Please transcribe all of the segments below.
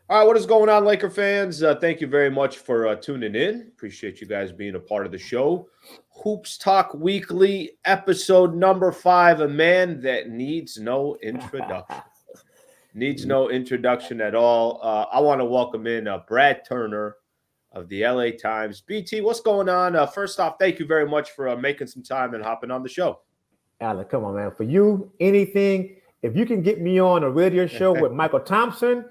All right, what is going on, Laker fans? Thank you very much for tuning in. Appreciate you guys being a part of the show. Hoops Talk Weekly, episode number 5. A man that needs no introduction. Needs no introduction at all. I want to welcome in Brad Turner of the LA Times. BT, what's going on? First off, thank you very much for making some time and hopping on the show. Alec, come on, man. For you, anything, if you can get me on a radio show with Michael Thompson,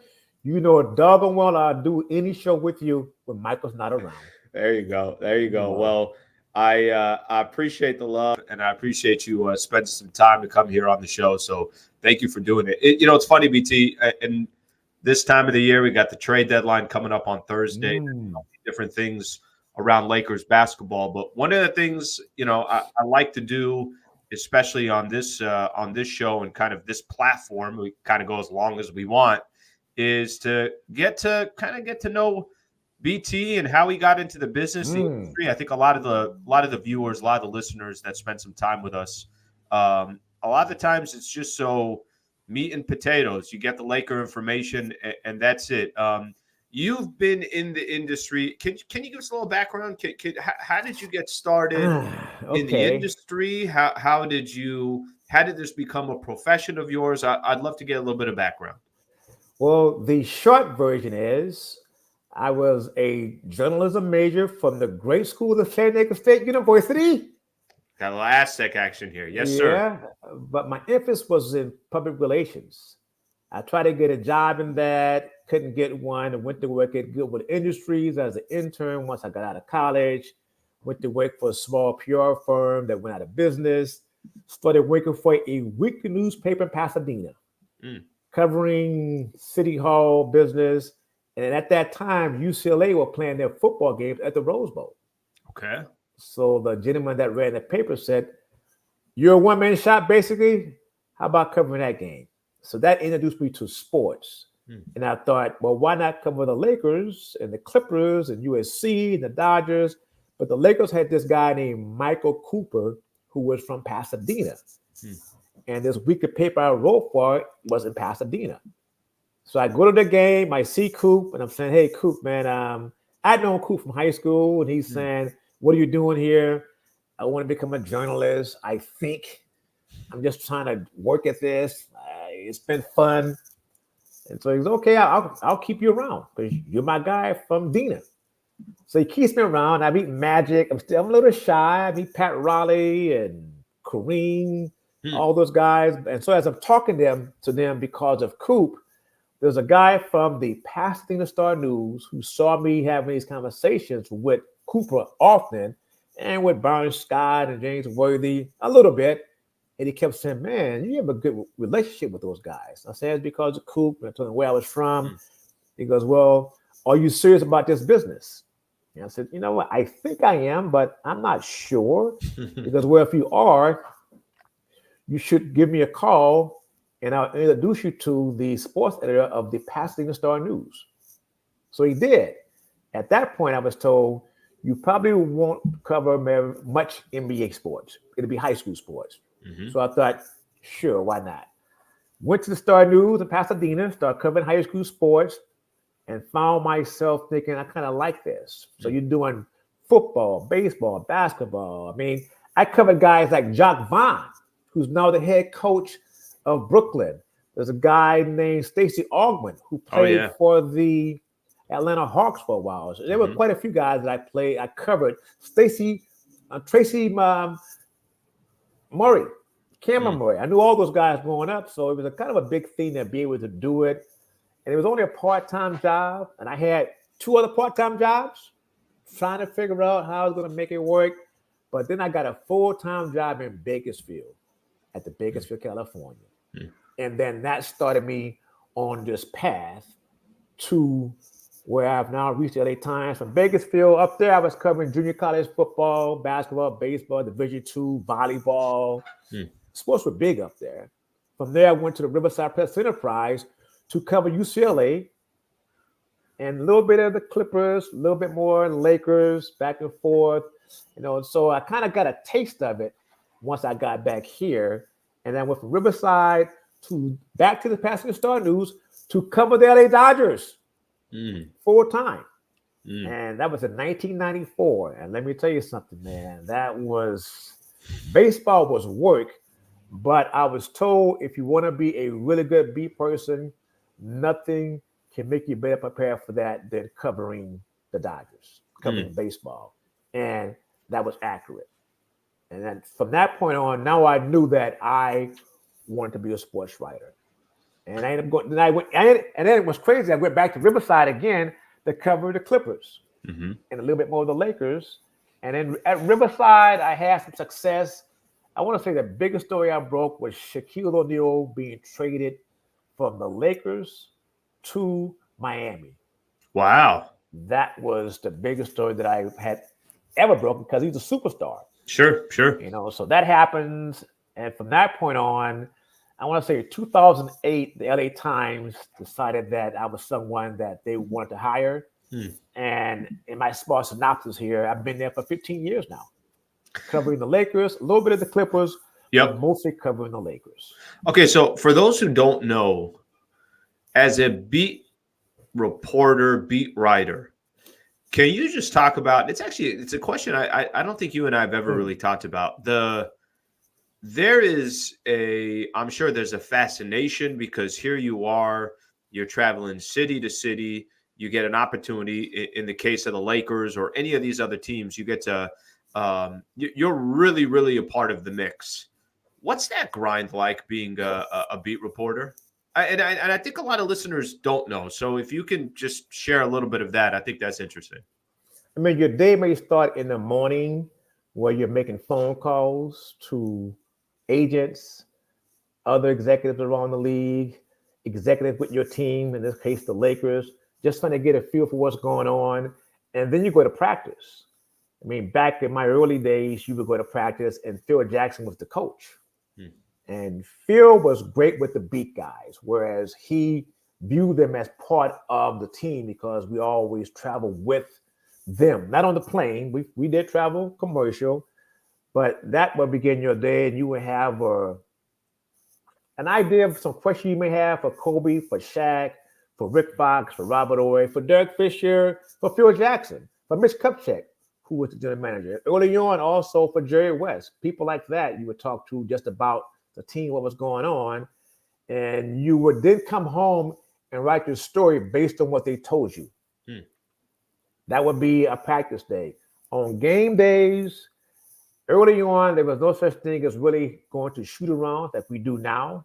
you know doggone well I'll do any show with you when Michael's not around. There you go. There you go. Well, I appreciate the love and I appreciate you spending some time to come here on the show. So thank you for doing it. It's funny, BT, and this time of the year we got the trade deadline coming up on Thursday. Different things around Lakers basketball, but one of the things I like to do, especially on this show and kind of this platform, we kind of go as long as we want, is to get to know BT and how he got into the business industry. I think a lot of the viewers, a lot of the listeners that spend some time with us, a lot of the times it's just so meat and potatoes. You get the Laker information and that's it. You've been in the industry. Can you give us a little background? How did you get started in the industry? How did this become a profession of yours? I'd love to get a little bit of background. Well, the short version is I was a journalism major from the great school of San Diego State University. Got a little Aztec action here. Yes, sir. Yeah, but my emphasis was in public relations. I tried to get a job in that, couldn't get one, and went to work at Goodwood Industries as an intern once I got out of college. Went to work for a small PR firm that went out of business. Started working for a weekly newspaper in Pasadena, covering City Hall business. And at that time, UCLA were playing their football games at the Rose Bowl. Okay. So the gentleman that ran the paper said, "You're a one-man shop, basically. How about covering that game?" So that introduced me to sports. And I thought, well, why not cover the Lakers and the Clippers and USC and the Dodgers? But the Lakers had this guy named Michael Cooper who was from Pasadena. And this weekly paper I wrote for was in Pasadena. So I go to the game, I see Coop, and I'm saying, "Hey, Coop, man, I'd known Coop from high school." And he's saying, "What are you doing here?" "I want to become a journalist. I think I'm just trying to work at this. It's been fun." And so he's okay. I'll keep you around because you're my guy from Dena. So he keeps me around. I meet Magic. I'm a little shy. I meet Pat Riley and Kareem, all those guys. And so as I'm talking to them because of Coop, there's a guy from the Pasadena Star-News who saw me having these conversations with Cooper often and with Byron Scott and James Worthy a little bit. And he kept saying, "Man, you have a good relationship with those guys." I said, "It's because of Coop." And I told him where I was from. He goes, "Well, are you serious about this business?" And I said, "You know what? I think I am, but I'm not sure." He goes, "Well, if you are, you should give me a call and I'll introduce you to the sports editor of the Pasadena Star-News." So he did. At that point, I was told, "You probably won't cover much NBA sports. It'll be high school sports." So I thought, sure, why not? Went to the Star-News in Pasadena, started covering high school sports, and found myself thinking, I kind of like this. So you're doing football, baseball, basketball. I mean, I covered guys like Jarred Vanderbilt, who's now the head coach of Brooklyn. There's a guy named Stacey Augmon who played for the Atlanta Hawks for a while. So there were quite a few guys that I covered. Tracy Murray, Cameron Murray. I knew all those guys growing up, so it was a kind of a big thing to be able to do it. And it was only a part-time job, and I had 2 other part-time jobs, trying to figure out how I was going to make it work. But then I got a full-time job in Bakersfield, at the Bakersfield, California. And then that started me on this path to where I've now reached the LA Times. From Bakersfield, up there, I was covering junior college football, basketball, baseball, Division II, volleyball. Sports were big up there. From there, I went to the Riverside Press Enterprise to cover UCLA and a little bit of the Clippers, a little bit more Lakers, back and forth. So I kind of got a taste of it once I got back here. And I went from Riverside back to the Pasadena Star-News to cover the LA Dodgers. full time. Mm. And that was in 1994. And let me tell you something, man. Baseball was work, but I was told if you want to be a really good beat person, nothing can make you better prepared for that than covering the Dodgers, covering baseball. And that was accurate. And then from that point on, now I knew that I wanted to be a sports writer. And I ended up going, and then it was crazy. I went back to Riverside again to cover the Clippers and a little bit more of the Lakers. And then at Riverside, I had some success. I want to say the biggest story I broke was Shaquille O'Neal being traded from the Lakers to Miami. Wow. That was the biggest story that I had ever broken because he's a superstar. Sure. So that happens. And from that point on, I want to say 2008, the LA Times decided that I was someone that they wanted to hire. And in my small synopsis here, I've been there for 15 years now, covering the Lakers, a little bit of the Clippers, but mostly covering the Lakers. Okay, so for those who don't know, as a beat reporter, beat writer, can you just talk about, it's a question I don't think you and I have ever really talked about. I'm sure there's a fascination because here you are, you're traveling city to city, you get an opportunity in the case of the Lakers or any of these other teams, you get to, you're really, really a part of the mix. What's that grind like being a beat reporter? And I think a lot of listeners don't know. So if you can just share a little bit of that, I think that's interesting. I mean, your day may start in the morning where you're making phone calls to agents, other executives around the league, executives with your team, in this case, the Lakers, just trying to get a feel for what's going on. And then you go to practice. I mean, back in my early days, you would go to practice and Phil Jackson was the coach. And Phil was great with the beat guys, whereas he viewed them as part of the team because we always travel with them, not on the plane. We did travel commercial, but that would begin your day and you would have an idea of some questions you may have for Kobe, for Shaq, for Rick Fox, for Robert Ory, for Derek Fisher, for Phil Jackson, for Mitch Kupchak, who was the general manager. Early on, also for Jerry West. People like that you would talk to just about the team, what was going on, and you would then come home and write your story based on what they told you. That would be a practice day. On game days, early on, there was no such thing as really going to shoot around like we do now.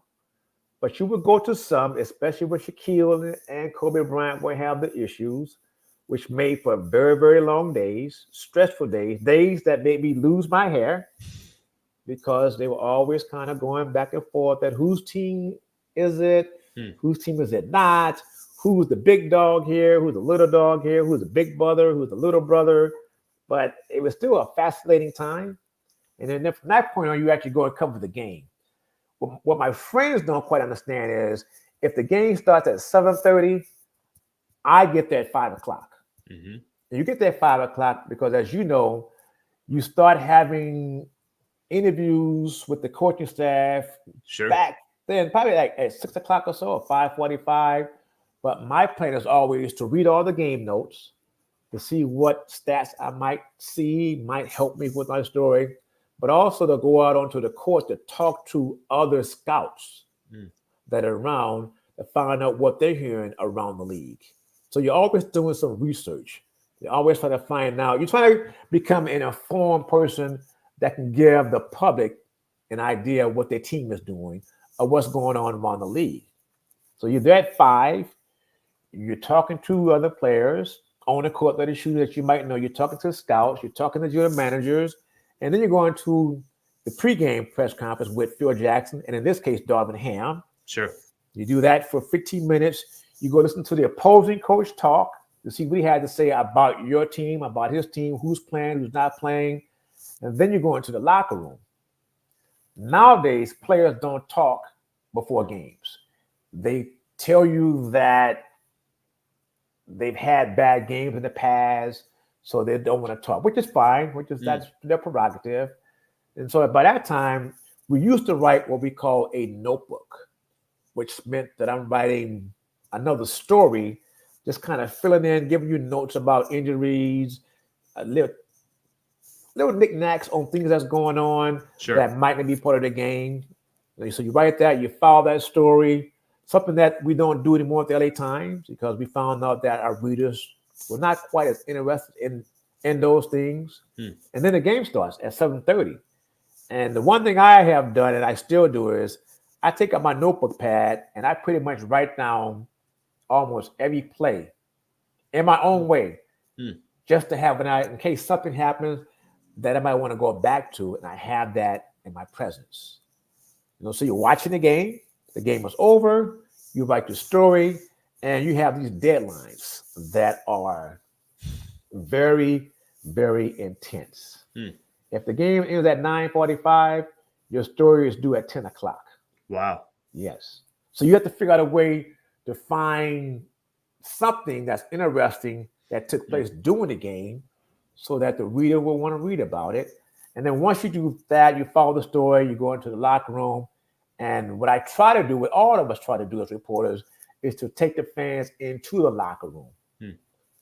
But you would go to some, especially with Shaquille and Kobe Bryant would have the issues, which made for very, very long days, stressful days that made me lose my hair because they were always kind of going back and forth at whose team is it, whose team is it not, who's the big dog here, who's the little dog here, who's the big brother, who's the little brother. But it was still a fascinating time. And then from that point on, you actually go and cover the game. What my friends don't quite understand is if the game starts at 7:30, I get there at 5 o'clock. And you get there at 5 o'clock because, as you know, you start having interviews with the coaching staff back then, probably like at 6 o'clock or so, or 5:45. But my plan is always to read all the game notes, to see what stats I might see, might help me with my story, but also to go out onto the court to talk to other scouts that are around to find out what they're hearing around the league. So you're always doing some research. You're always trying to find out. You're trying to become an informed person that can give the public an idea of what their team is doing or what's going on around the league. So you're there at 5. You're talking to other players on the court that you might know. You're talking to scouts. You're talking to general managers. And then you're going to the pregame press conference with Phil Jackson, and in this case, Darvn Ham. You do that for 15 minutes. You go listen to the opposing coach talk to see what he had to say about your team, about his team, who's playing, who's not playing. And then you go into the locker room. Nowadays, players don't talk before games. They tell you that they've had bad games in the past, so they don't want to talk, which is fine, that's their prerogative. And so by that time, we used to write what we call a notebook, which meant that I'm writing another story just kind of filling in, giving you notes about injuries, little knickknacks on things that's going on that might not be part of the game. So you write that, you file that story, something that we don't do anymore at the LA Times because we found out that our readers were not quite as interested in those things. And then the game starts at 7:30. And the one thing I have done, and I still do, is I take out my notebook pad and I pretty much write down almost every play in my own way, just to have an eye in case something happens that I might want to go back to, and I have that in my presence. So you're watching the game is over, you write the story, and you have these deadlines that are very, very intense. If the game ends at 9:45, your story is due at 10 o'clock. Wow. Yes. So you have to figure out a way to find something that's interesting that took place during the game so that the reader will want to read about it. And then once you do that, you follow the story, you go into the locker room. And what I try to do, what all of us try to do as reporters, is to take the fans into the locker room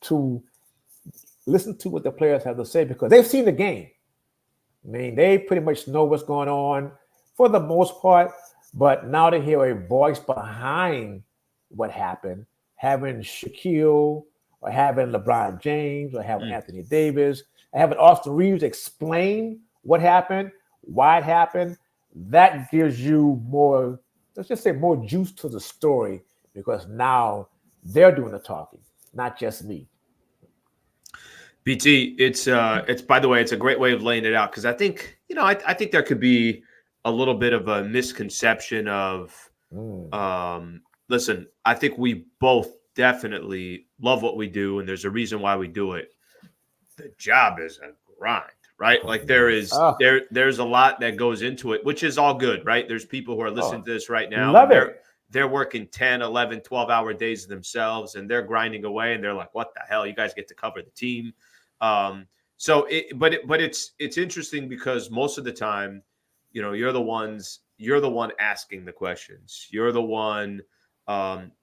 to listen to what the players have to say because they've seen the game. I mean, they pretty much know what's going on for the most part, but now to hear a voice behind what happened, having Shaquille or having LeBron James or having Anthony Davis, having Austin Reeves explain what happened, why it happened, that gives you more, let's just say more juice to the story because now they're doing the talking, not just me. BT, it's by the way, it's a great way of laying it out because I think, I think there could be a little bit of a misconception of, listen, I think we both definitely love what we do and there's a reason why we do it. The job is a grind, right? Like there's a lot that goes into it, which is all good, right? There's people who are listening to this right now. Love it. They're working 10, 11, 12-hour days themselves, and they're grinding away, and they're like, what the hell? You guys get to cover the team. But it's interesting because most of the time, you're the one asking the questions. You're the one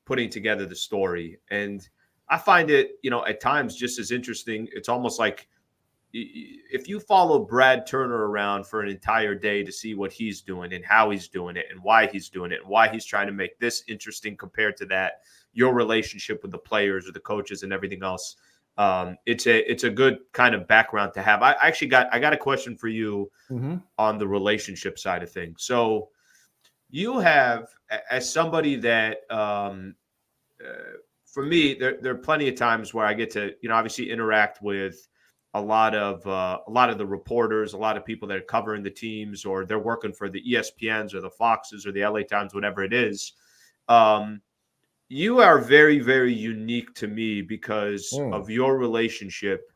putting together the story. And I find it, at times just as interesting. It's almost like if you follow Brad Turner around for an entire day to see what he's doing and how he's doing it and why he's doing it and why he's trying to make this interesting compared to that, your relationship with the players or the coaches and everything else, it's a good kind of background to have. I got a question for you on the relationship side of things. So you have, as somebody that, for me, there are plenty of times where I get to, obviously interact with a lot of the reporters, a lot of people that are covering the teams, or they're working for the ESPNs or the Foxes or the LA Times, whatever it is. You are very, very unique to me because of your relationship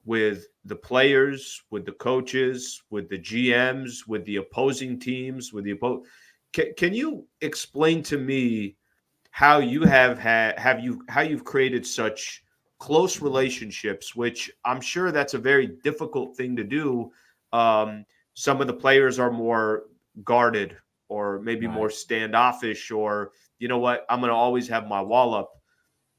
with the players, with the coaches, with the GMs, with the opposing teams, with the Can you explain to me how you how you've created such close relationships, which I'm sure that's a very difficult thing to do. Some of the players are more guarded or maybe more standoffish, or, you know what, I'm going to always have my wall up.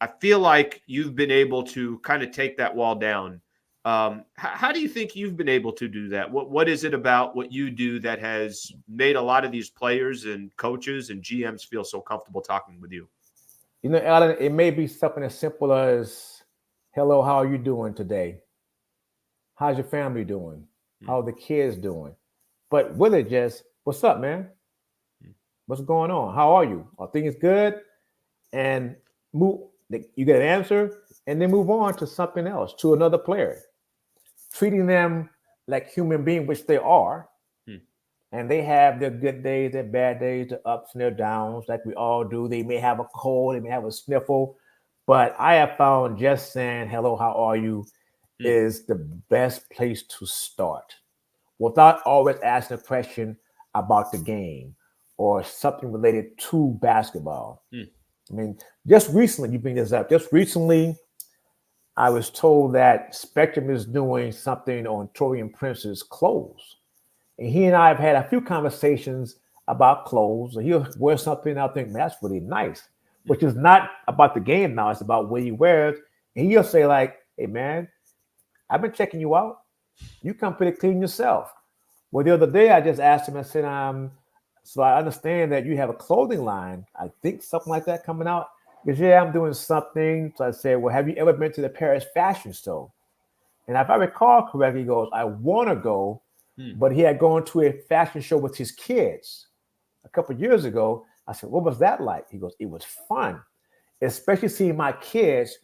I feel like you've been able to kind of take that wall down. How do you think you've been able to do that? What is it about what you do that has made a lot of these players and coaches and GMs feel so comfortable talking with you? Alan, it may be something as simple as, hello, how are you doing today? How's your family doing? How are the kids doing? But really just, what's up, man? What's going on? How are you? Are things good? And you get an answer and then move on to something else, to another player. Treating them like human beings, which they are. And they have their good days, their bad days, their ups and their downs, like we all do. They may have a cold, they may have a sniffle. But I have found just saying, hello, how are you, is the best place to start without always asking a question about the game or something related to basketball. I mean, just recently, you bring this up, I was told that Spectrum is doing something on Torian Prince's clothes. And he and I have had a few conversations about clothes. And he'll wear something, I think, man, that's really nice. which is not about the game now. It's about what he wears. And he'll say like, hey, man, I've been checking you out. You come pretty clean yourself. Well, the other day I just asked him, I said, so I understand that you have a clothing line. I think something like that coming out. He goes, yeah, I'm doing something. So I said, well, have you ever been to the Paris fashion show? And if I recall correctly, he goes, I want to go, but he had gone to a fashion show with his kids a couple of years ago. I said, what was that like? He goes, it was fun, especially seeing my kids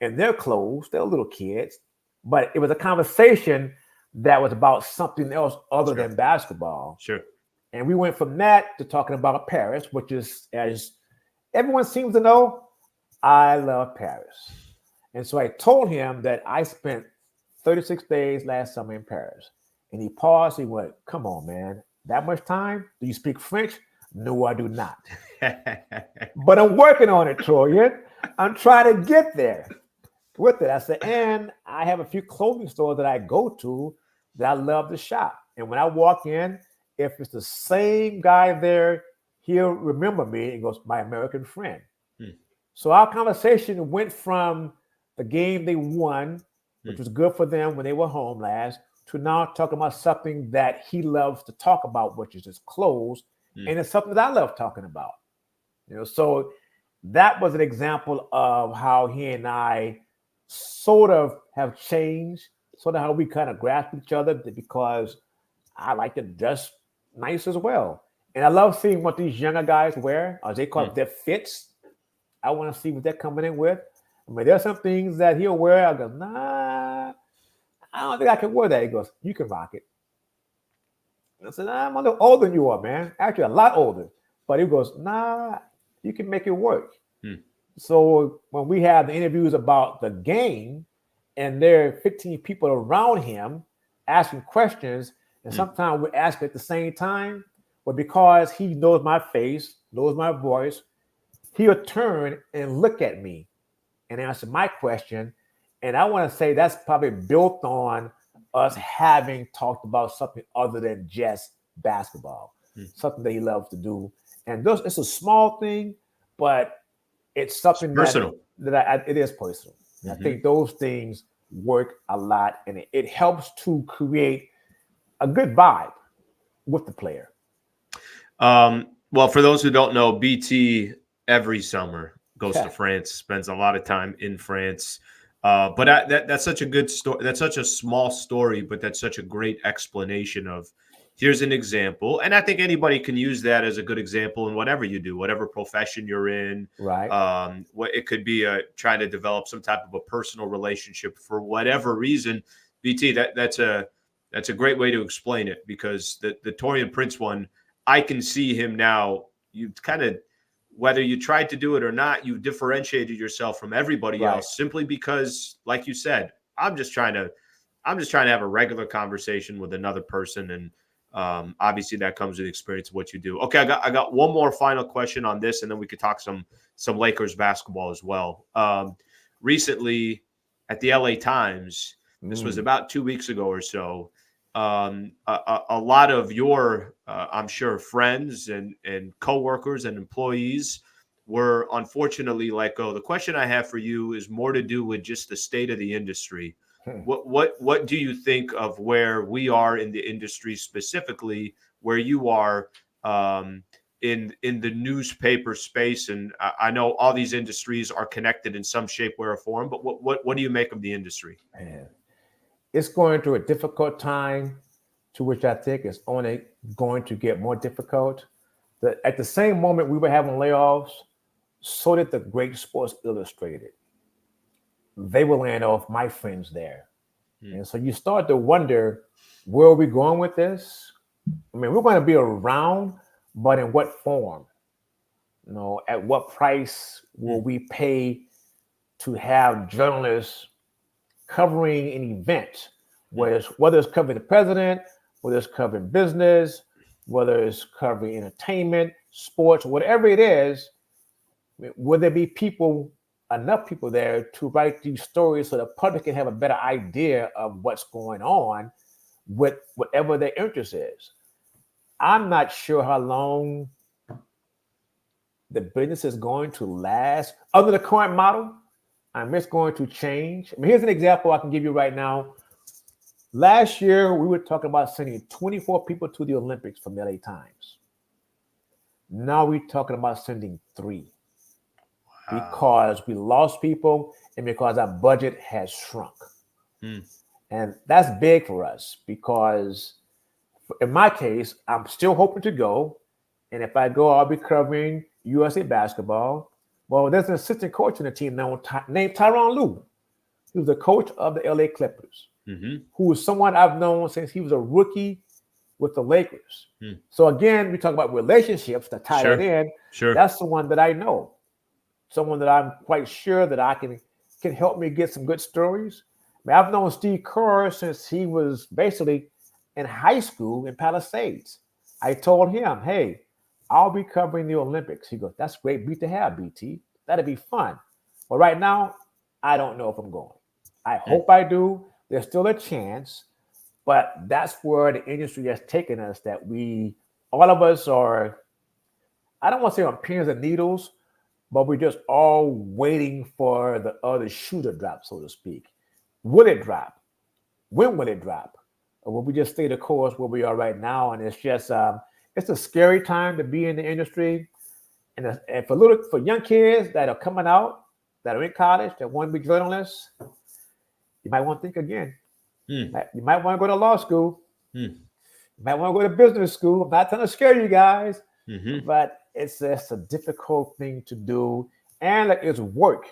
in their clothes. They're little kids, but it was a conversation that was about something else other than basketball. Sure. And we went from that to talking about Paris, which is, as everyone seems to know, I love Paris. And so I told him that I spent 36 days last summer in Paris. And he paused. He went, come on, man. That much time? Do you speak French? No, I do not. But I'm working on it, Troy. I'm trying to get there with it. I said, and I have a few clothing stores that I go to that I love to shop. And when I walk in, if it's the same guy there, he'll remember me and goes, my American friend. So our conversation went from the game they won, which was good for them when they were home last, to now talking about something that he loves to talk about, which is his clothes. And it's something that I love talking about. So that was an example of how he and I sort of have changed, sort of how we kind of grasp each other, because I like to dress nice as well. And I love seeing what these younger guys wear, as they call it, their fits. I want to see what they're coming in with. I mean, there's some things that he'll wear. I go, nah, I don't think I can wear that. He goes, you can rock it. I said, nah, I'm a little older than you are, man. Actually, a lot older. But he goes, nah, you can make it work. So when we have the interviews about the game, and there are 15 people around him asking questions, and sometimes we ask at the same time, but because he knows my face, knows my voice, he'll turn and look at me and answer my question. And I want to say that's probably built on us having talked about something other than just basketball, something that he loves to do. And it's a small thing, but it's something personal. It is personal. I think those things work a lot, and it helps to create a good vibe with the player. Well, for those who don't know, BT every summer goes to France, spends a lot of time in France. But that's such a good story. That's such a small story, but that's such a great explanation of here's an example. And I think anybody can use that as a good example in whatever you do, whatever profession you're in. Right. What it could be trying to develop some type of a personal relationship for whatever reason. BT, that's a great way to explain it, because the Taurean Prince one, I can see him now. You kind of, whether you tried to do it or not, you differentiated yourself from everybody else simply because, like you said, I'm just trying to have a regular conversation with another person, and obviously that comes with experience of what you do. Okay, I got one more final question on this, and then we could talk some Lakers basketball as well. Recently, at the LA Times, this was about 2 weeks ago or so. A lot of your, I'm sure, friends and coworkers and employees were unfortunately let go. The question I have for you is more to do with just the state of the industry. What do you think of where we are in the industry, specifically where you are in the newspaper space? And I know all these industries are connected in some shape, way, or form, but what do you make of the industry? Man, it's going through a difficult time, to which I think it's only going to get more difficult. At the same moment we were having layoffs, so did the great Sports Illustrated. They were laying off my friends there. And so you start to wonder, where are we going with this? I mean, we're going to be around, but in what form? At what price will we pay to have journalists covering an event, whether it's covering the president, whether it's covering business, whether it's covering entertainment, sports, whatever it is? Will there be enough people there to write these stories so the public can have a better idea of what's going on with whatever their interest is? I'm not sure how long the business is going to last under the current model. It's going to change. I mean, here's an example I can give you right now. Last year, we were talking about sending 24 people to the Olympics from LA Times. Now we're talking about sending 3 because we lost people and because our budget has shrunk. And that's big for us because in my case, I'm still hoping to go. And if I go, I'll be covering USA basketball. Well, there's an assistant coach in the team now named Tyronn Lue. He was the coach of the LA Clippers, who is someone I've known since he was a rookie with the Lakers. So again, we talk about relationships to tie that in. That's someone that I know, someone that I'm quite sure that I can help me get some good stories. I mean, I've known Steve Kerr since he was basically in high school in Palisades. I told him, hey, I'll be covering the Olympics. He goes, that's great beat to have, BT. That'd be fun. But right now, I don't know if I'm going. I hope I do. There's still a chance. But that's where the industry has taken us, that all of us are, I don't want to say on pins and needles, but we're just all waiting for the other shoe to drop, so to speak. Will it drop? When will it drop? Or will we just stay the course where we are right now? And it's just, it's a scary time to be in the industry. And for young kids that are coming out, that are in college, that want to be journalists, you might want to think again. You might want to go to law school. You might want to go to business school. I'm not trying to scare you guys, but it's just a difficult thing to do. And it's work.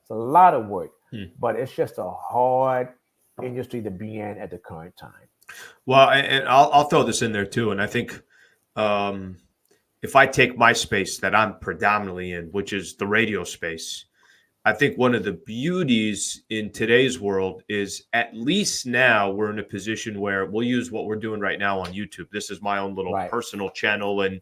It's a lot of work, but it's just a hard industry to be in at the current time. Well, and I'll throw this in there too. And I think if I take my space that I'm predominantly in, which is the radio space, I think one of the beauties in today's world is at least now we're in a position where we'll use what we're doing right now on YouTube. This is my own little personal channel. And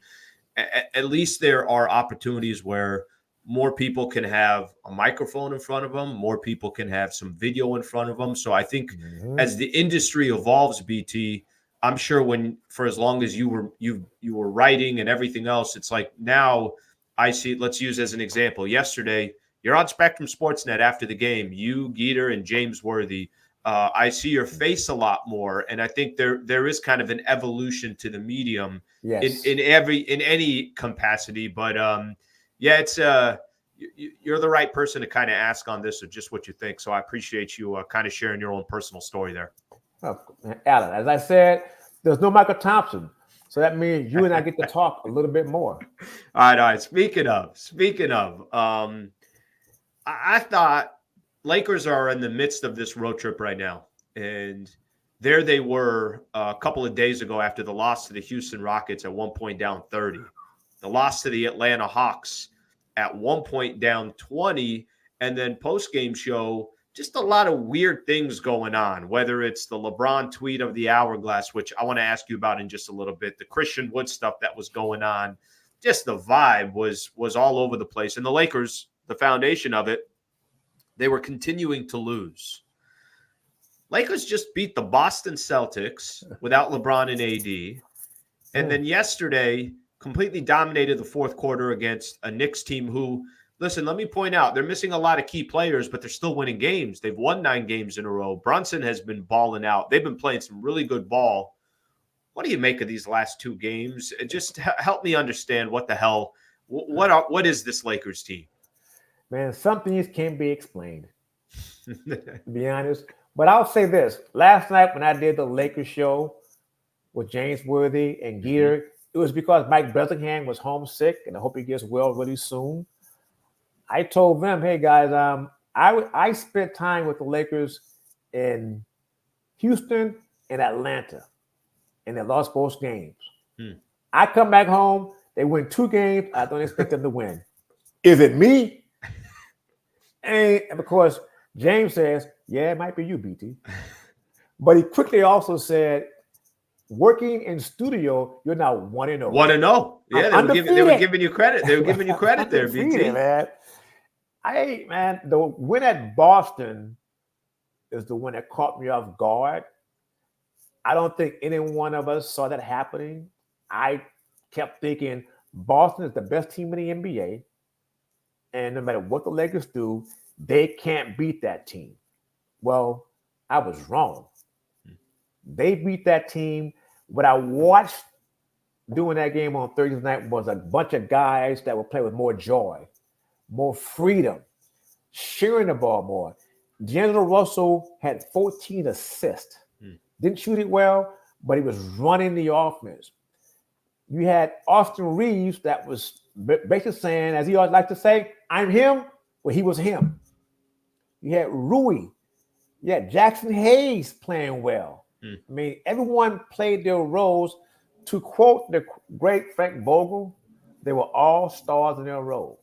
at least there are opportunities where more people can have a microphone in front of them. More people can have some video in front of them. So I think as the industry evolves, BT, I'm sure for as long as you were writing and everything else, it's like now I see, let's use as an example, yesterday, you're on Spectrum Sportsnet after the game, you, Geeter, and James Worthy. I see your face a lot more, and I think there is kind of an evolution to the medium in any capacity. But it's you're the right person to kind of ask on this, or just what you think. So I appreciate you kind of sharing your own personal story there. Oh, Alan, as I said, there's no Michael Thompson, so that means you and I get to talk a little bit more. All right. Speaking of. I thought Lakers are in the midst of this road trip right now. And there they were a couple of days ago after the loss to the Houston Rockets at one point down 30. The loss to the Atlanta Hawks at one point down 20. And then post-game show, just a lot of weird things going on, whether it's the LeBron tweet of the hourglass, which I want to ask you about in just a little bit, the Christian Wood stuff that was going on. Just the vibe was all over the place. And the Lakers, the foundation of it, they were continuing to lose. Lakers just beat the Boston Celtics without LeBron and AD. And then yesterday completely dominated the fourth quarter against a Knicks team who, listen, let me point out, they're missing a lot of key players, but they're still winning games. They've won 9 games in a row. Brunson has been balling out. They've been playing some really good ball. What do you make of these last 2 games? Just help me understand what the hell, what is this Lakers team? Man, some things can't be explained, to be honest. But I'll say this. Last night when I did the Lakers show with James Worthy and Geeter, it was because Mike Bressingham was homesick, and I hope he gets well really soon. I told them, hey, guys, I spent time with the Lakers in Houston and Atlanta, and they lost both games. I come back home, they win 2 games. I don't expect them to win. Is it me? And of course, James says, yeah, it might be you, BT. But he quickly also said, working in studio, you're now 1-0. 1-0. Yeah, they were giving you credit. They were giving you credit there, BT. Man. The win at Boston is the one that caught me off guard. I don't think any one of us saw that happening. I kept thinking Boston is the best team in the NBA, and no matter what the Lakers do, they can't beat that team. Well, I was wrong. They beat that team. What I watched doing that game on Thursday night was a bunch of guys that would play with more joy, more freedom, sharing the ball more. D'Angelo Russell had 14 assists. Didn't shoot it well, but he was running the offense. You had Austin Reeves that was basically saying, as he always liked to say, I'm him, well, he was him. You had Rui. You had Jackson Hayes playing well. I mean, everyone played their roles. To quote the great Frank Vogel, they were all stars in their role.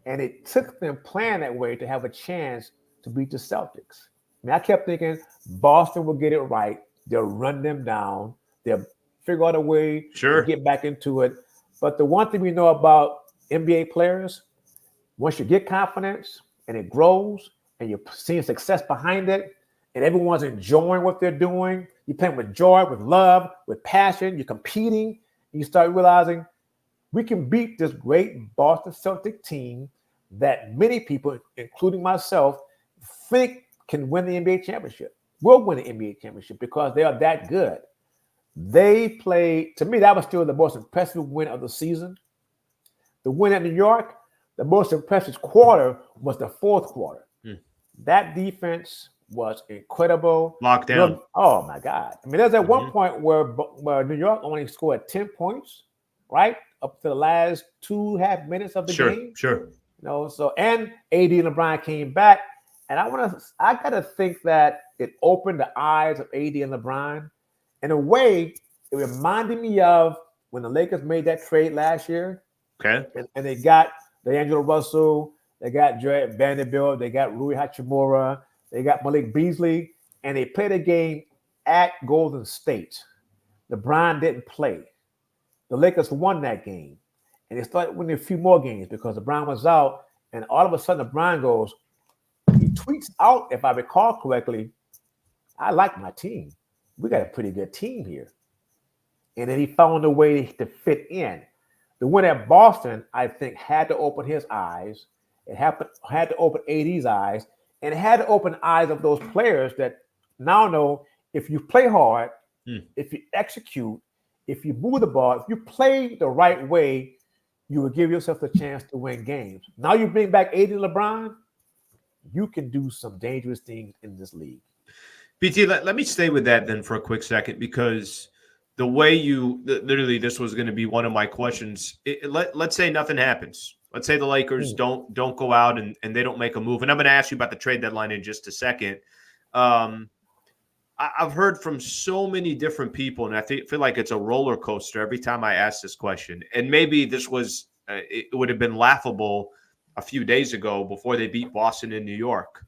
And it took them playing that way to have a chance to beat the Celtics. I mean, I kept thinking Boston will get it right. They'll run them down. They'll figure out a way to get back into it. But the one thing we know about NBA players, once you get confidence and it grows and you're seeing success behind it and everyone's enjoying what they're doing, you're playing with joy, with love, with passion, you're competing, and you start realizing we can beat this great Boston Celtic team that many people, including myself, think can win the NBA championship. Will win the NBA championship because they are that good. They played, to me, that was still the most impressive win of the season. The win at New York, the most impressive quarter was the fourth quarter. That defense was incredible. Lockdown. Oh, my God. I mean, there's at one point where New York only scored 10 points, right? Up to the last 2.5 minutes of the game. Sure. You know, so, and AD and LeBron came back. And I got to think that it opened the eyes of AD and LeBron. In a way, it reminded me of when the Lakers made that trade last year. Okay. And they got D'Angelo Russell, they got Jarred Vanderbilt, they got Rui Hachimura, they got Malik Beasley, and they played a game at Golden State. LeBron didn't play. The Lakers won that game. And they started winning a few more games because LeBron was out. And all of a sudden, LeBron goes, he tweets out, if I recall correctly, I like my team. We got a pretty good team here. And then he found a way to fit in. The win at Boston, I think, had to open his eyes. It had to open AD's eyes. And it had to open eyes of those players that now know if you play hard, if you execute, if you move the ball, if you play the right way, you will give yourself a chance to win games. Now you bring back AD and LeBron, you can do some dangerous things in this league. BT, let me stay with that then for a quick second, because the way you literally, this was going to be one of my questions. Let's say nothing happens. Let's say the Lakers don't go out and they don't make a move. And I'm going to ask you about the trade deadline in just a second. I've heard from so many different people, and I feel like it's a roller coaster every time I ask this question. And maybe this was it would have been laughable a few days ago before they beat Boston in New York.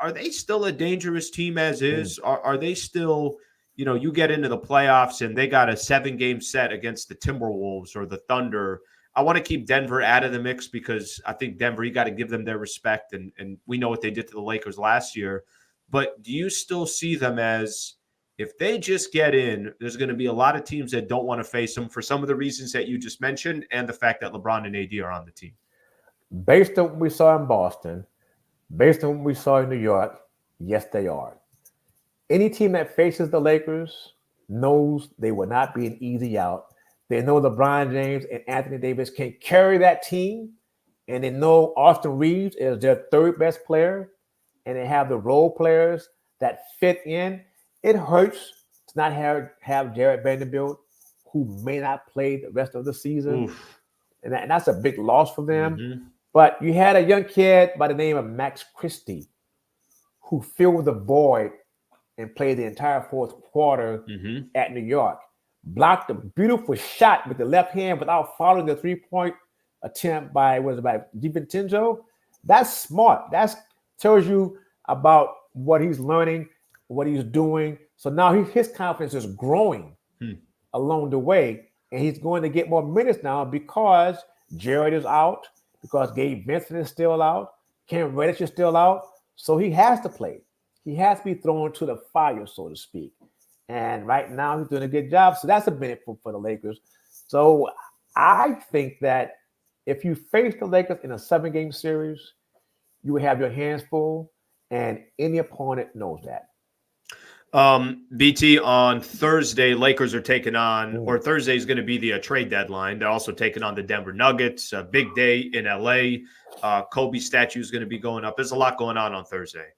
Are they still a dangerous team as is? Are they still, you get into the playoffs and they got a 7-game set against the Timberwolves or the Thunder. I want to keep Denver out of the mix because I think Denver, you got to give them their respect. And we know what they did to the Lakers last year. But do you still see them as, if they just get in, there's going to be a lot of teams that don't want to face them for some of the reasons that you just mentioned and the fact that LeBron and AD are on the team? Based on what we saw in Boston, based on what we saw in New York, yes, they are. Any team that faces the Lakers knows they will not be an easy out. They know LeBron James and Anthony Davis can carry that team, and they know Austin Reeves is their third best player, and they have the role players that fit in. It hurts to not have Jarred Vanderbilt, who may not play the rest of the season, and that's a big loss for them. But you had a young kid by the name of Max Christie who filled the void and played the entire fourth quarter at New York. Blocked a beautiful shot with the left hand without following the three-point attempt by DiVincenzo. That's smart. That tells you about what he's learning, what he's doing. So now his confidence is growing along the way, and he's going to get more minutes now because Jarred is out, because Gabe Vincent is still out, Cam Reddish is still out. So he has to play. He has to be thrown to the fire, so to speak. And right now he's doing a good job. So that's a benefit for the Lakers. So I think that if you face the Lakers in a 7-game series, you will have your hands full, and any opponent knows that. BT, on Thursday, Lakers are taking on, or Thursday is going to be the trade deadline. They're also taking on the Denver Nuggets. A big day in LA. Kobe statue is going to be going up. There's a lot going on Thursday.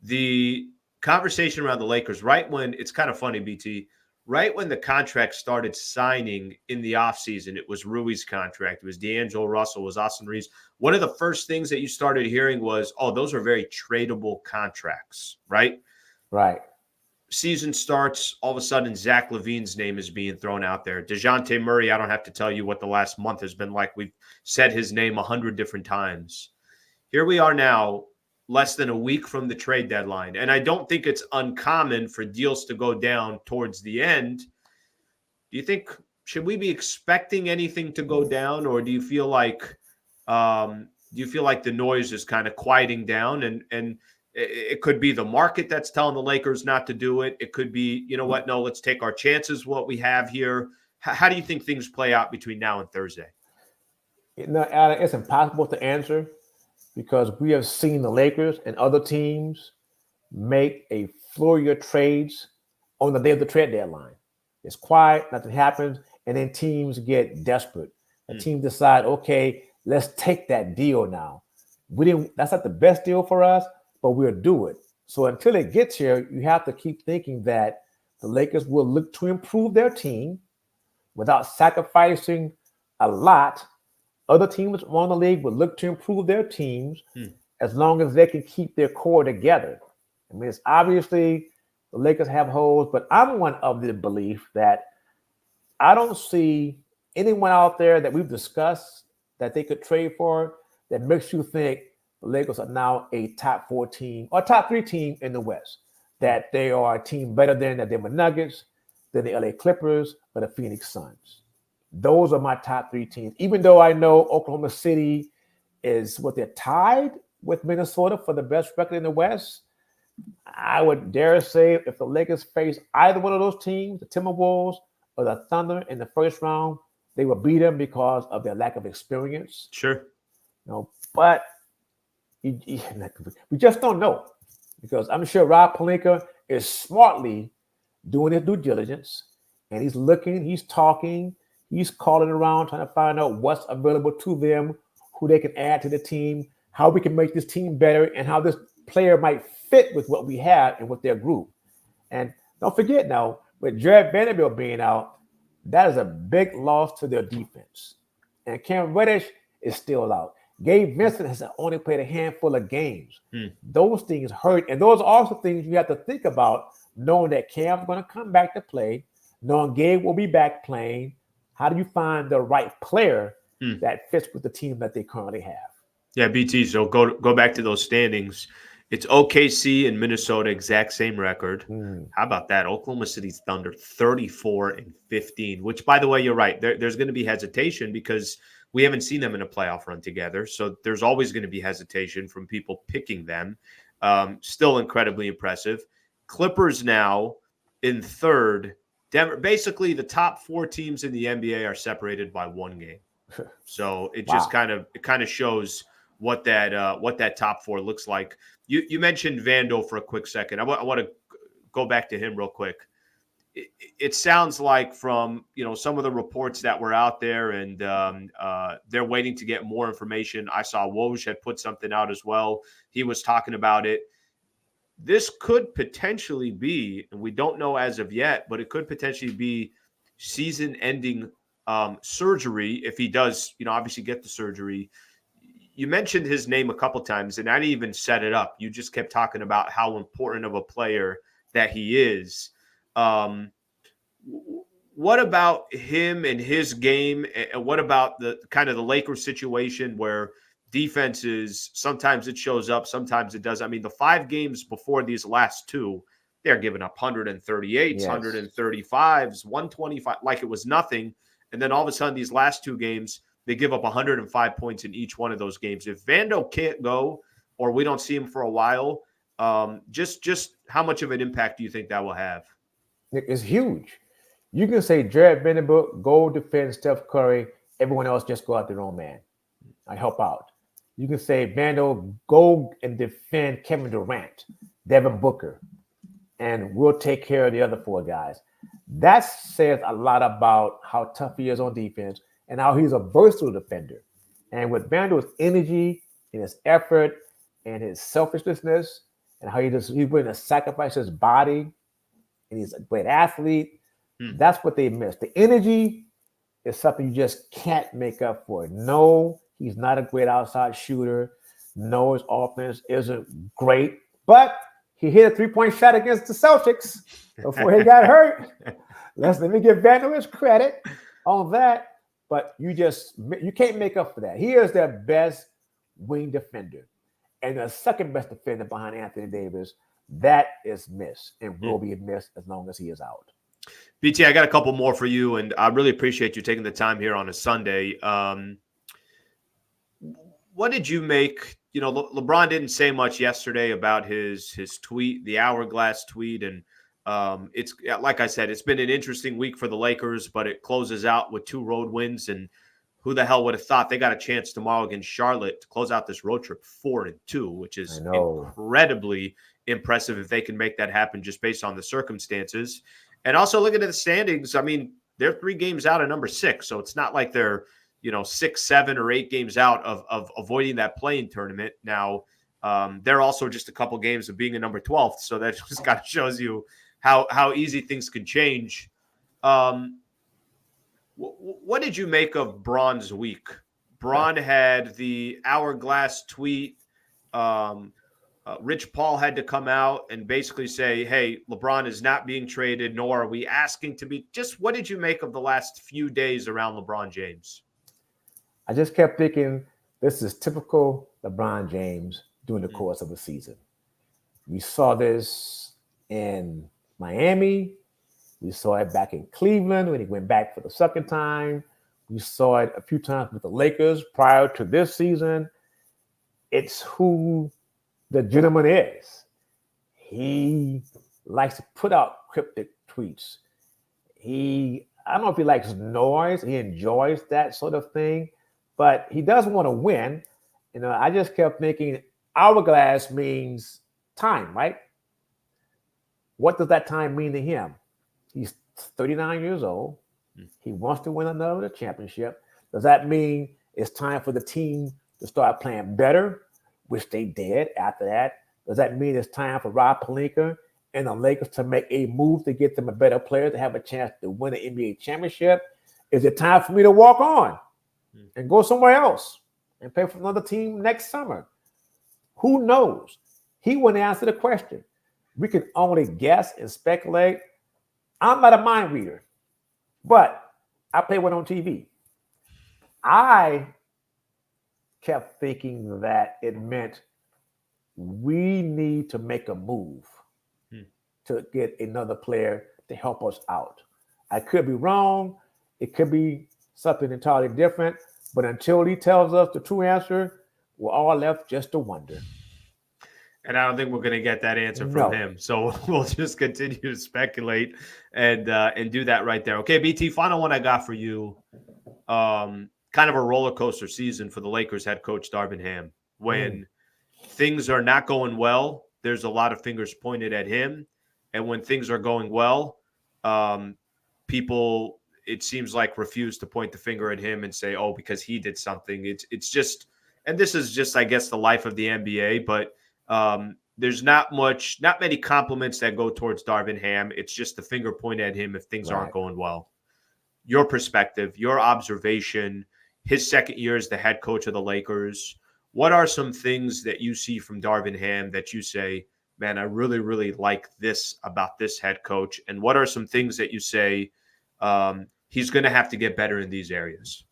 The conversation around the Lakers, right when it's kind of funny, BT, right when the contract started signing in the offseason, it was Rui's contract. It was D'Angelo Russell, it was Austin Reeves. One of the first things that you started hearing was, oh, those are very tradable contracts, right? Right. Season starts, all of a sudden, Zach LaVine's name is being thrown out there. DeJounte Murray, I don't have to tell you what the last month has been like. We've said his name 100 different times. Here we are now, less than a week from the trade deadline. And I don't think it's uncommon for deals to go down towards the end. Do you think, should we be expecting anything to go down, or do you feel like the noise is kind of quieting down, and it could be the market that's telling the Lakers not to do it? It could be, you know what, no, let's take our chances, what we have here. How do you think things play out between now and Thursday? No, Alan, it's impossible to answer because we have seen the Lakers and other teams make a flurry of trades on the day of the trade deadline. It's quiet, nothing happens, and then teams get desperate. A team decide, okay, let's take that deal now. That's not the best deal for us, but we'll do it. So until it gets here, you have to keep thinking that the Lakers will look to improve their team without sacrificing a lot. Other teams around the league will look to improve their teams as long as they can keep their core together. I mean, it's obviously the Lakers have holes, but I'm one of the belief that I don't see anyone out there that we've discussed that they could trade for that makes you think the Lakers are now a top 4 team or top 3 team in the West, that they are a team better than the Denver Nuggets, than the LA Clippers, or the Phoenix Suns. Those are my top 3 teams, even though I know Oklahoma City is they're tied with Minnesota for the best record in the West. I would dare say if the Lakers face either one of those teams, the Timberwolves or the Thunder in the first round, they will beat them because of their lack of experience. Sure. But we just don't know, because I'm sure Rob Pelinka is smartly doing his due diligence, and he's looking, he's talking, he's calling around, trying to find out what's available to them, who they can add to the team, how we can make this team better, and how this player might fit with what we have and with their group. And don't forget now, with Jarred Vanderbilt being out, that is a big loss to their defense. And Cam Reddish is still out. Gabe Vincent has only played a handful of games. Those things hurt. And those are also things you have to think about, knowing that Cam's going to come back to play, knowing Gabe will be back playing. How do you find the right player that fits with the team that they currently have? Yeah, BT, so go back to those standings. It's OKC and Minnesota, exact same record. How about that? Oklahoma City's Thunder 34-15, which, by the way, you're right. There's going to be hesitation because we haven't seen them in a playoff run together. So there's always going to be hesitation from people picking them. Still incredibly impressive. Clippers now in third. Denver, basically the top 4 teams in the NBA are separated by 1 game. So it just kind of shows what that top 4 looks like. You mentioned Vando for a quick second. I want to go back to him real quick. It sounds like from some of the reports that were out there, and they're waiting to get more information. I saw Woj had put something out as well. He was talking about it. This could potentially be, and we don't know as of yet, but it could potentially be season-ending surgery if he does, obviously get the surgery. You mentioned his name a couple times, and I didn't even set it up. You just kept talking about how important of a player that he is. What about him and his game? And what about the kind of the Lakers situation where defenses, sometimes it shows up, sometimes it doesn't? I mean, the 5 games before these last 2, they're giving up 138s, 135s, 125, like it was nothing. And then all of a sudden, these last 2 games, they give up 105 points in each one of those games. If Vando can't go, or we don't see him for a while, just how much of an impact do you think that will have? It's huge. You can say Jarred Vanderbilt, go defend Steph Curry Everyone else just go out their own man. I help out. You can say, Vando, go and defend Kevin Durant, Devin Booker, and we'll take care of the other 4 guys. That says a lot about how tough he is on defense and how he's a versatile defender. And with Vando's energy and his effort and his selfishness and how he's willing to sacrifice his body, and he's a great athlete, that's what they miss. The energy is something you just can't make up for. No, he's not a great outside shooter. No, his offense isn't great, but he hit a 3-point shot against the Celtics before he got hurt. Let me give Vando his credit on that. But you can't make up for that. He is their best wing defender. And the second best defender behind Anthony Davis, that is missed and will be missed as long as he is out. BT, I got a couple more for you, and I really appreciate you taking the time here on a Sunday. What did you make? You know, LeBron didn't say much yesterday about his tweet, the hourglass tweet, and it's like I said, it's been an interesting week for the Lakers, but it closes out with 2 road wins, and who the hell would have thought they got a chance tomorrow against Charlotte to close out this road trip 4-2, which is incredibly impressive if they can make that happen just based on the circumstances. And also looking at the standings, I mean, they're 3 games out of number 6, so it's not like they're 6, 7, or 8 games out of avoiding that play-in tournament. Now, they're also just a couple games of being a number 12th, so that just kind of shows you how easy things can change. What did you make of Bron's week? Bron had the hourglass tweet. Rich Paul had to come out and basically say, hey, LeBron is not being traded, nor are we asking to be. Just what did you make of the last few days around LeBron James? I just kept thinking, this is typical LeBron James during the course of the season. We saw this in Miami. We saw it back in Cleveland when he went back for the second time. We saw it a few times with the Lakers prior to this season. It's who the gentleman is. He likes to put out cryptic tweets. I don't know if he likes noise. He enjoys that sort of thing, but he does want to win. I just kept thinking hourglass means time, right? What does that time mean to him? He's 39 years old. He wants to win another championship. Does that mean it's time for the team to start playing better, which they did after that? Does that mean it's time for Rob Pelinka and the Lakers to make a move to get them a better player to have a chance to win an NBA championship? Is it time for me to walk on and go somewhere else and play for another team next summer? Who knows? He wouldn't answer the question. We can only guess and speculate. I'm not a mind reader, but I play one on TV. I kept thinking that it meant we need to make a move to get another player to help us out. I could be wrong. It could be something entirely different. But until he tells us the true answer, we're all left just to wonder. And I don't think we're going to get that answer from him. So we'll just continue to speculate and do that right there. Okay, BT, final one I got for you. Kind of a roller coaster season for the Lakers head coach Darvn Ham. When things are not going well, there's a lot of fingers pointed at him. And when things are going well, people, it seems like, refuse to point the finger at him and say, oh, because he did something. It's just, and this is just, I guess, the life of the NBA, but there's not many compliments that go towards Darvn Ham. It's just the finger point at him if things aren't going well. Your perspective, your observation, his second year as the head coach of the Lakers. What are some things that you see from Darvn Ham that you say, man, I really, really like this about this head coach? And what are some things that you say he's going to have to get better in these areas?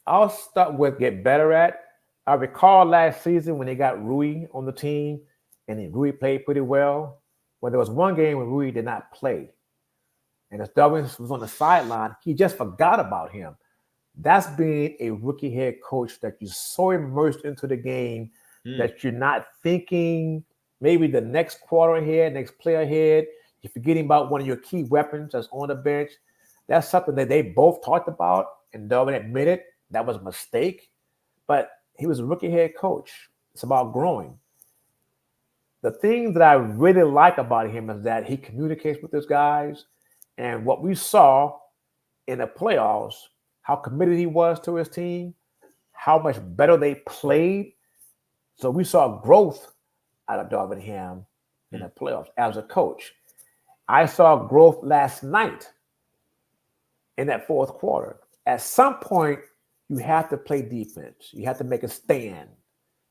I'll start with get better at. I recall last season when they got Rui on the team, and then Rui played pretty well. Well, there was one game when Rui did not play. And as Darvn was on the sideline, he just forgot about him. That's being a rookie head coach, that you're so immersed into the game that you're not thinking maybe the next quarter ahead, next play ahead. You're forgetting about one of your key weapons that's on the bench. That's something that they both talked about and Darvn admitted that was a mistake, but he was a rookie head coach. It's about growing. The thing that I really like about him is that he communicates with his guys, and what we saw in the playoffs, how committed he was to his team, how much better they played. So we saw growth out of Darvn Ham in the playoffs as a coach. I saw growth last night in that fourth quarter. At some point, you have to play defense. You have to make a stand,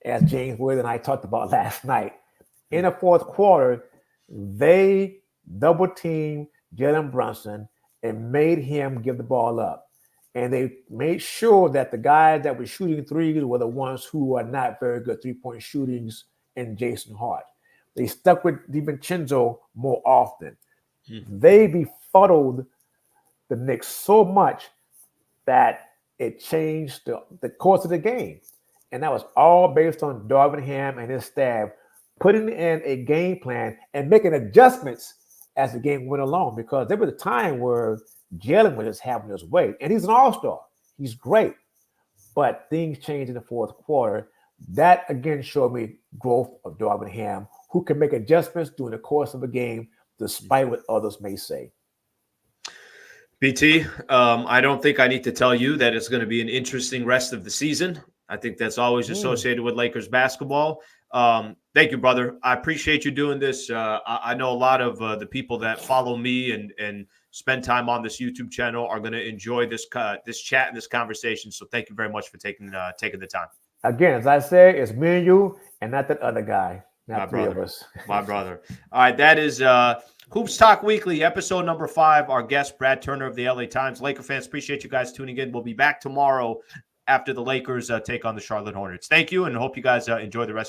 as James Wood and I talked about last night. In the fourth quarter, they double-teamed Jalen Brunson and made him give the ball up. And they made sure that the guys that were shooting threes were the ones who are not very good three-point shootings in Jason Hart. They stuck with DiVincenzo more often. They befuddled the Knicks so much that it changed the course of the game. And that was all based on Darvn Ham and his staff putting in a game plan and making adjustments as the game went along, because there was a time where Jalen was just having his way. And he's an all-star. He's great. But things changed in the fourth quarter. That, again, showed me growth of Darvn Ham, who can make adjustments during the course of a game, despite what others may say. BT, I don't think I need to tell you that it's going to be an interesting rest of the season. I think that's always associated with Lakers basketball. Thank you, brother. I appreciate you doing this. I know a lot of the people that follow me and spend time on this YouTube channel are going to enjoy this chat and this conversation. So thank you very much for taking the time. Again, as I said, it's me and you and not that other guy. Not three of us. My brother. All right, that is Hoops Talk Weekly, episode number 5. Our guest, Brad Turner of the LA Times. Laker fans, appreciate you guys tuning in. We'll be back tomorrow after the Lakers take on the Charlotte Hornets. Thank you, and hope you guys enjoy the rest